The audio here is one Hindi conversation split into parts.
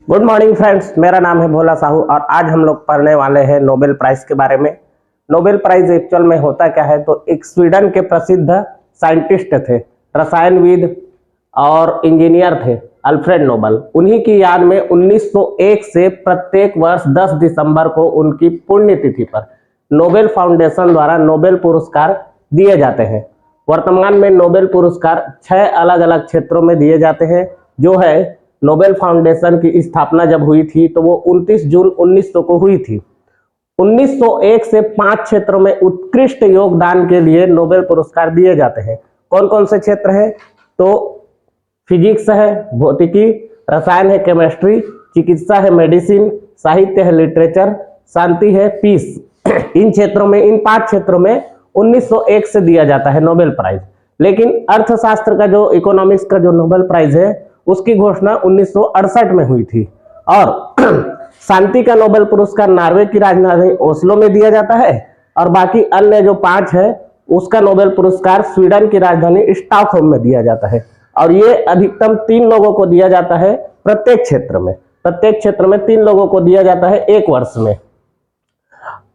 गुड मॉर्निंग फ्रेंड्स, मेरा नाम है भोला साहू और आज हम लोग पढ़ने वाले हैं नोबेल प्राइज के बारे में। नोबेल प्राइज एक्चुअल में होता क्या है, तो एक स्वीडन के प्रसिद्ध साइंटिस्ट थे, रसायनविद और इंजीनियर थे अल्फ्रेड नोबल। उन्हीं की याद में 1901 से प्रत्येक वर्ष 10 दिसंबर को उनकी पुण्यतिथि पर नोबेल फाउंडेशन द्वारा नोबेल पुरस्कार दिए जाते हैं। वर्तमान में नोबेल पुरस्कार 6 अलग अलग क्षेत्रों में दिए जाते हैं। जो है नोबेल फाउंडेशन की स्थापना जब हुई थी तो वो 29 जून 1900 को हुई थी। 1901 से 5 क्षेत्रों में उत्कृष्ट योगदान के लिए नोबेल पुरस्कार दिए जाते हैं। कौन कौन से क्षेत्र हैं? तो फिजिक्स है, भौतिकी, रसायन है, केमिस्ट्री, चिकित्सा है, मेडिसिन, साहित्य है, लिटरेचर, शांति है, पीस। इन क्षेत्रों में, इन 5 क्षेत्रों में 1901 से दिया जाता है नोबेल प्राइज। लेकिन अर्थशास्त्र का जो इकोनॉमिक्स का जो नोबेल प्राइज है उसकी घोषणा 1968 में हुई थी। और शांति का नोबेल पुरस्कार नॉर्वे की राजधानी ओस्लो में दिया जाता है और बाकी अन्य जो 5 है उसका नोबेल पुरस्कार स्वीडन की राजधानी स्टॉकहोम में दिया जाता है। और ये अधिकतम 3 लोगों को दिया जाता है प्रत्येक क्षेत्र में। प्रत्येक क्षेत्र में 3 लोगों को दिया जाता है एक वर्ष में।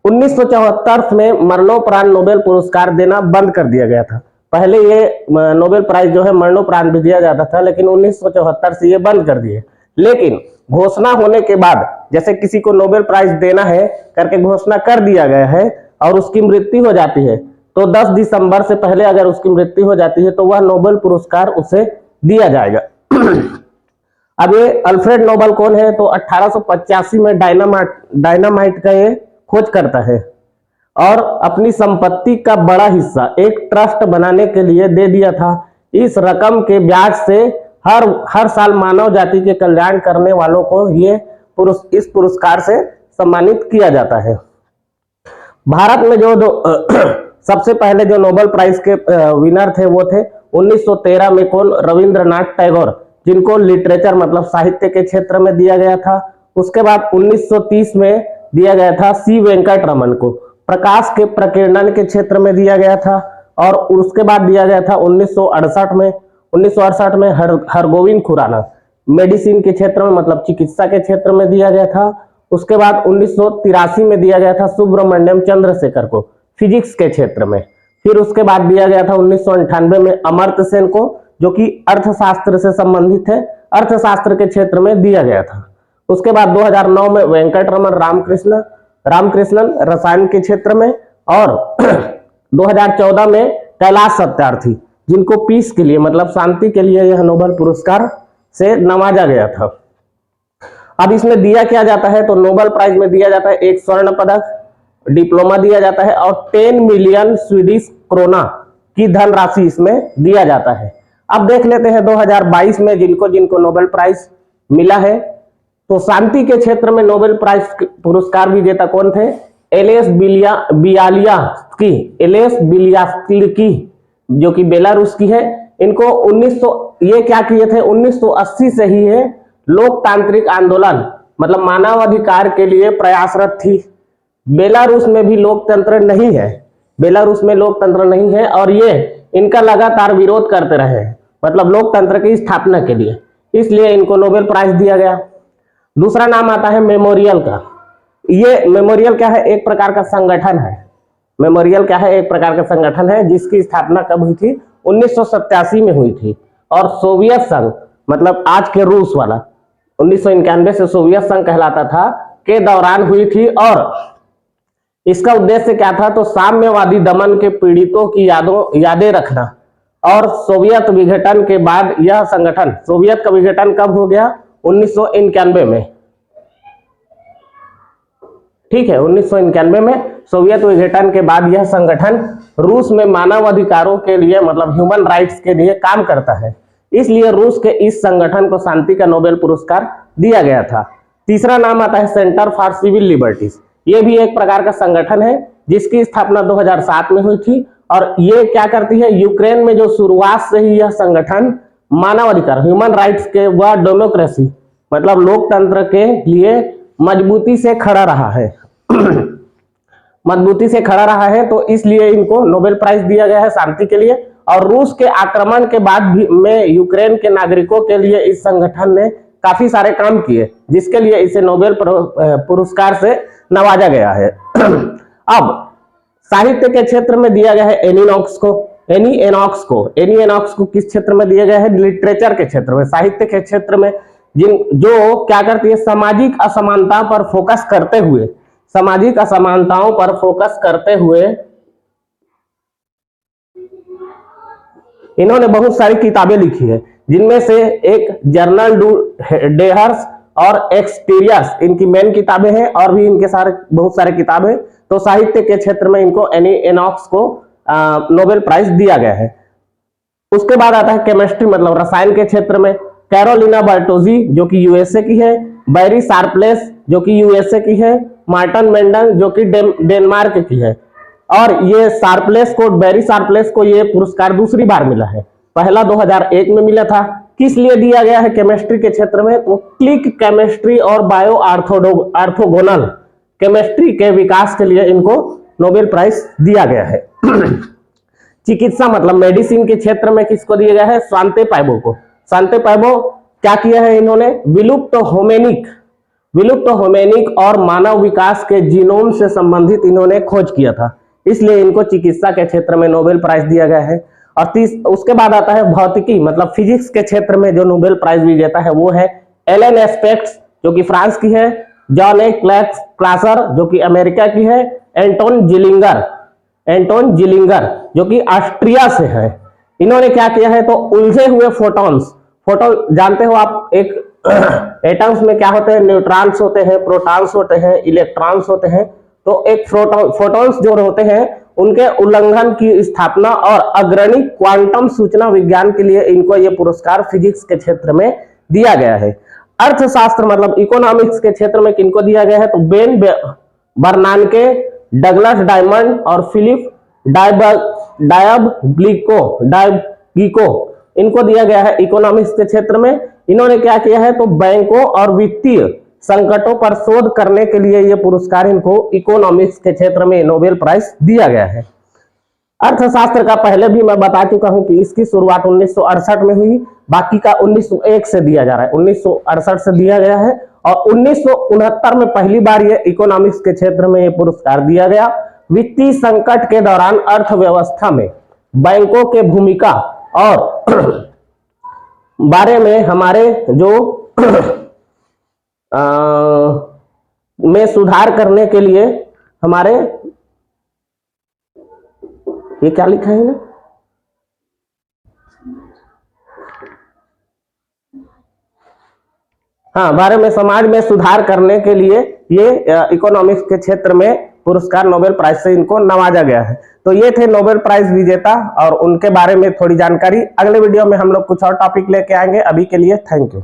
1974 में मरणोपरांत नोबेल पुरस्कार देना बंद कर दिया गया था। पहले ये नोबेल प्राइज जो है मरणोपरांत भी दिया जाता था, लेकिन 1974 से ये बंद कर दिए। लेकिन घोषणा होने के बाद, जैसे किसी को नोबेल प्राइज देना है करके घोषणा कर दिया गया है और उसकी मृत्यु हो जाती है, तो 10 दिसंबर से पहले अगर उसकी मृत्यु हो जाती है तो वह नोबेल पुरस्कार उसे दिया जाएगा। अब ये अल्फ्रेड नोबल कौन है? तो 1885 में डायनामाइट का ये खोज करता है और अपनी संपत्ति का बड़ा हिस्सा एक ट्रस्ट बनाने के लिए दे दिया था। इस रकम के ब्याज से हर साल मानव जाति के कल्याण करने वालों को इस पुरस्कार से सम्मानित किया जाता है। भारत में जो सबसे पहले जो नोबेल प्राइज के विनर थे वो थे 1913 में कौन? रविंद्रनाथ टैगोर, जिनको लिटरेचर मतलब साहित्य के क्षेत्र में दिया गया था। उसके बाद 1930 में दिया गया था सी वेंकट रमन को, प्रकाश के प्रकीर्णन के क्षेत्र में दिया गया था। और उसके बाद दिया गया था 1968 में हरगोविंद खुराना, मेडिसिन के क्षेत्र में मतलब चिकित्सा के क्षेत्र में दिया गया था। उसके बाद 1983 में दिया गया था सुब्रमण्यम चंद्रशेखर को, फिजिक्स के क्षेत्र में। फिर उसके बाद दिया गया था 1998 में अमर्त्य सेन को, जो कि अर्थशास्त्र से संबंधित है, अर्थशास्त्र के क्षेत्र में दिया गया था। उसके बाद 2009 में वेंकट रमन रामकृष्णन रसायन के क्षेत्र में। और 2014 में कैलाश सत्यार्थी, जिनको पीस के लिए मतलब शांति के लिए यह नोबेल पुरस्कार से नवाजा गया था। अब इसमें दिया क्या जाता है? तो नोबेल प्राइज में दिया जाता है एक स्वर्ण पदक, डिप्लोमा दिया जाता है और 10 मिलियन स्वीडिश क्रोना की धनराशि इसमें दिया जाता है। अब देख लेते हैं 2022 में जिनको नोबेल प्राइज मिला है। तो शांति के क्षेत्र में नोबेल प्राइज पुरस्कार विजेता कौन थे? एलेस बिलियास्की, जो कि बेलारूस की है। इनको 1900 ये क्या किए थे? 1980 से ही है लोकतांत्रिक आंदोलन मतलब मानवाधिकार के लिए प्रयासरत थी। बेलारूस में भी लोकतंत्र नहीं है, बेलारूस में लोकतंत्र नहीं है और ये इनका लगातार विरोध करते रहे मतलब लोकतंत्र की स्थापना के लिए, इसलिए इनको नोबेल प्राइज दिया गया। दूसरा नाम आता है मेमोरियल का। ये मेमोरियल क्या है? एक प्रकार का संगठन है। मेमोरियल क्या है? एक प्रकार का संगठन है जिसकी स्थापना कब हुई थी? 1987 में हुई थी। और सोवियत संघ मतलब आज के रूस वाला 1991 से सोवियत संघ कहलाता था के दौरान हुई थी। और इसका उद्देश्य क्या था? तो साम्यवादी दमन के पीड़ितों की यादें रखना। और सोवियत विघटन के बाद यह संगठन, सोवियत का विघटन कब हो गया? 1991 में। ठीक है, 1991 में सोवियत विघटन के बाद यह संगठन रूस में मानव अधिकारों के लिए मतलब ह्यूमन राइट्स के लिए काम करता है, इसलिए रूस के इस संगठन को शांति का नोबेल पुरस्कार दिया गया था। तीसरा नाम आता है सेंटर फॉर सिविल लिबर्टीज। ये भी एक प्रकार का संगठन है जिसकी स्थापना 2007 में हुई थी। और ये क्या करती है? यूक्रेन में जो शुरुआत से ही यह संगठन मानवाधिकार, ह्यूमन राइट्स के व डेमोक्रेसी मतलब लोकतंत्र के लिए मजबूती से खड़ा रहा है मजबूती से खड़ा रहा है, तो इसलिए इनको नोबेल प्राइज दिया गया है शांति के लिए। और रूस के आक्रमण के बाद भी में यूक्रेन के नागरिकों के लिए इस संगठन ने काफी सारे काम किए, जिसके लिए इसे नोबेल पुरस्कार से नवाजा गया है। अब साहित्य के क्षेत्र में दिया गया है एनी एनॉक्स को किस क्षेत्र में दिया गया है? लिटरेचर के क्षेत्र में, साहित्य के क्षेत्र में, जो क्या करती है, सामाजिक असमानता पर फोकस करते हुए, सामाजिक असमानताओं पर फोकस करते हुए इन्होंने बहुत सारी किताबें लिखी है, जिनमें से एक जर्नल डू डेहर्स और एक्सटीरियस इनकी मेन किताबें हैं, और भी इनके सारे बहुत सारे किताबें। तो साहित्य के क्षेत्र में इनको एनी एनॉक्स को नोबेल प्राइज दिया गया है। उसके बाद आता है केमिस्ट्री मतलब रसायन के क्षेत्र में, कैरोलिना बर्टोजी जो कि यूएसए की है, बैरी शार्पलेस जो कि यूएसए की है, मार्टिन मेंडल जो कि डेनमार्क की है। और ये बैरी शार्पलेस को ये पुरस्कार दूसरी बार मिला है, पहला 2001 में मिला था। किस लिए दिया गया है केमिस्ट्री के क्षेत्र में? तो क्लिक केमिस्ट्री और बायो ऑर्थोगोनल केमिस्ट्री के विकास के लिए इनको नोबेल प्राइज दिया गया है। चिकित्सा मतलब मेडिसिन के क्षेत्र में किसको दिया गया है? स्वांते पैबो को। स्वांते पैबो क्या किया है इन्होंने? विलुप्त होमेनिक और मानव विकास के जीनोम से संबंधित इन्होंने खोज किया था, इसलिए इनको चिकित्सा के क्षेत्र में नोबेल प्राइज दिया गया है। और उसके बाद आता है भौतिकी मतलब फिजिक्स के क्षेत्र में जो नोबेल प्राइज विजेता है वो है एलन एस्पेक्ट्स जो कि फ्रांस की है, जॉन ए क्लासर जो कि अमेरिका की है, एंटोन जिलिंगर जो कि ऑस्ट्रिया से है। इन्होंने क्या किया है? तो उलझे हुए फोटोन जानते हो आप, एक एटम्स में क्या होते हैं? न्यूट्रॉन्स होते हैं, प्रोटॉन्स होते हैं, इलेक्ट्रॉन्स होते हैं। तो एक फोटॉन्स जो होते हैं उनके उल्लंघन की स्थापना और अग्रणी क्वांटम सूचना विज्ञान के लिए इनको ये पुरस्कार फिजिक्स के क्षेत्र में दिया गया है। अर्थशास्त्र मतलब इकोनॉमिक्स के क्षेत्र में किनको दिया गया है? तो बेन बर्नानके, डगलस डायमंड और फिलिप डायबगिको इनको दिया गया है इकोनॉमिक्स के क्षेत्र में। इन्होंने क्या किया है? तो बैंकों और वित्तीय संकटों पर शोध करने के लिए यह पुरस्कार इनको इकोनॉमिक्स के क्षेत्र में नोबेल प्राइज दिया गया है। अर्थशास्त्र का पहले भी मैं बता चुका हूं कि इसकी शुरुआत 1968 में हुई, बाकी का 1901 से दिया जा रहा है, 1968 से दिया गया है। और 1969 में पहली बार ये इकोनॉमिक्स के क्षेत्र में ये पुरस्कार दिया गया। वित्तीय संकट के दौरान अर्थव्यवस्था में बैंकों के भूमिका और बारे में हमारे जो में सुधार करने के लिए हमारे, ये क्या लिखा है ना, हाँ, बारे में समाज में सुधार करने के लिए ये इकोनॉमिक्स के क्षेत्र में पुरस्कार नोबेल प्राइज से इनको नवाजा गया है। तो ये थे नोबेल प्राइज विजेता और उनके बारे में थोड़ी जानकारी। अगले वीडियो में हम लोग कुछ और टॉपिक लेके आएंगे। अभी के लिए थैंक यू।